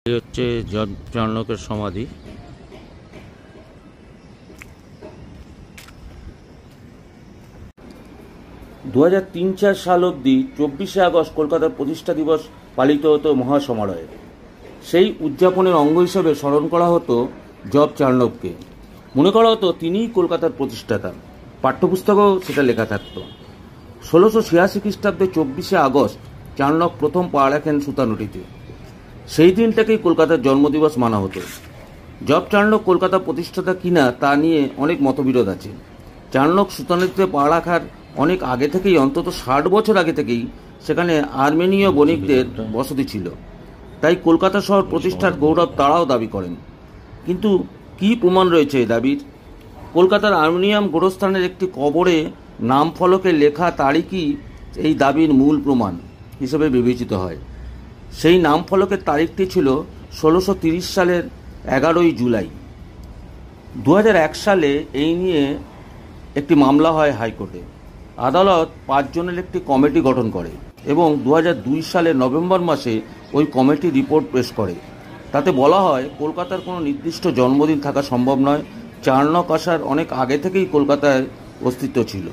এই হচ্ছে চাণক্যের সমাধি। দু 2003-04 সাল অবধি 24শে আগস্ট কলকাতার প্রতিষ্ঠা দিবস পালিত হতো মহাসমারোহে। সেই উদযাপনের অঙ্গ হিসেবে স্মরণ করা হতো জব চাণক্যকে। মনে করা হতো তিনিই কলকাতার প্রতিষ্ঠাতা। পাঠ্যপুস্তকেও সেটা লেখা থাকত। 1686 খ্রিস্টাব্দে 24শে আগস্ট চাণক্য প্রথম পা রাখেন সুতানুটিতে। সেই দিনটাকেই কলকাতার জন্মদিবস মানা হতো। জব চাণক্য কলকাতা প্রতিষ্ঠাতা কিনা তা নিয়ে অনেক মতবিরোধ আছে। চাণক্য সুতানুটিতে পা রাখার অনেক আগে থেকেই, অন্তত 60 বছর আগে থেকেই সেখানে আর্মেনীয় বণিকদের বসতি ছিল। তাই কলকাতা শহর প্রতিষ্ঠার গৌরব তারাও দাবি করেন। কিন্তু কি প্রমাণ রয়েছে এই দাবির? কলকাতার আর্মেনিয়াম গোরস্থানের একটি কবরে নাম ফলকে লেখা তারিখই এই দাবির মূল প্রমাণ হিসেবে বিবেচিত হয়। সেই নাম ফলকের তারিখটি ছিল 1630 সালের 11ই জুলাই। 2001 সালে এই নিয়ে একটি মামলা হয় হাইকোর্টে। আদালত 5 জনের একটি কমিটি গঠন করে এবং 2002 সালের নভেম্বর মাসে ওই কমিটি রিপোর্ট পেশ করে। তাতে বলা হয় কলকাতার কোনো নির্দিষ্ট জন্মদিন থাকা সম্ভব নয়। চাণক্য আসার অনেক আগে থেকেই কলকাতায় অস্তিত্ব ছিল।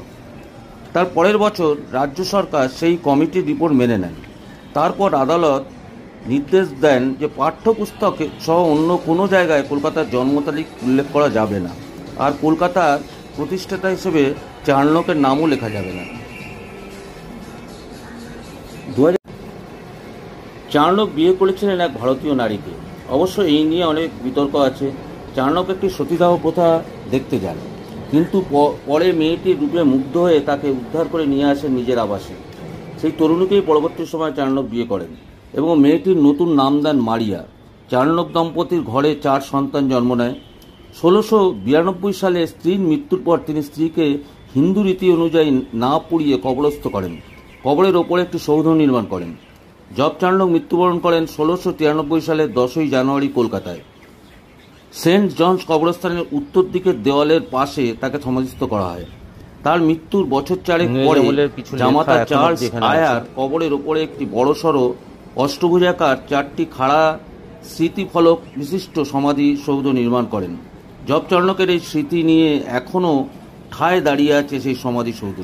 তার পরের বছর রাজ্য সরকার সেই কমিটির রিপোর্ট মেনে নেন। তারপর আদালত নির্দেশ দেন যে পাঠ্যপুস্তকে সহ অন্য কোনো জায়গায় কলকাতার জন্ম তারিখ উল্লেখ করা যাবে না, আর কলকাতার প্রতিষ্ঠাতা হিসেবে চাণক্যের নামও লেখা যাবে না। চাণক্য বিয়ে করেছিলেন এক ভারতীয় নারীকে। অবশ্য এই নিয়ে অনেক বিতর্ক আছে। চাণক্য একটি সতীদাহ প্রথা দেখতে যান, কিন্তু পরে মেয়েটির রূপে মুগ্ধ হয়ে তাকে উদ্ধার করে নিয়ে আসেন নিজের আবাসে। সেই তরুণীকেই পরবর্তী সময় চাণক্য বিয়ে করেন এবং মেয়েটির নতুন নাম দেন মারিয়া। চাণক্য দম্পতির ঘরে 4 সন্তান জন্ম নেয়। 1692 সালে স্ত্রীর মৃত্যুর পর তিনি স্ত্রীকে হিন্দু রীতি অনুযায়ী না পুড়িয়ে কবরস্থ করেন। কবরের ওপরে একটি সৌধ নির্মাণ করেন। জব চাণক্য মৃত্যুবরণ করেন 1693 সালের 10ই জানুয়ারি কলকাতায়। সেন্ট জনস কবরস্থানের উত্তর দিকের দেওয়ালের পাশে তাকে সমাধিস্থ করা হয়। তার মৃত্যুর বছর 4 পরে জামাতা চার্লস আয়ার কবরের ওপরে একটি বড়সড় অষ্টভুজাকার 4টি খাড়া স্মৃতিফলক বিশিষ্ট সমাধি সৌধ নির্মাণ করেন। জব চাণক্যের এই স্মৃতি নিয়ে এখনও ঠায় দাঁড়িয়ে আছে সেই সমাধি সৌধটি।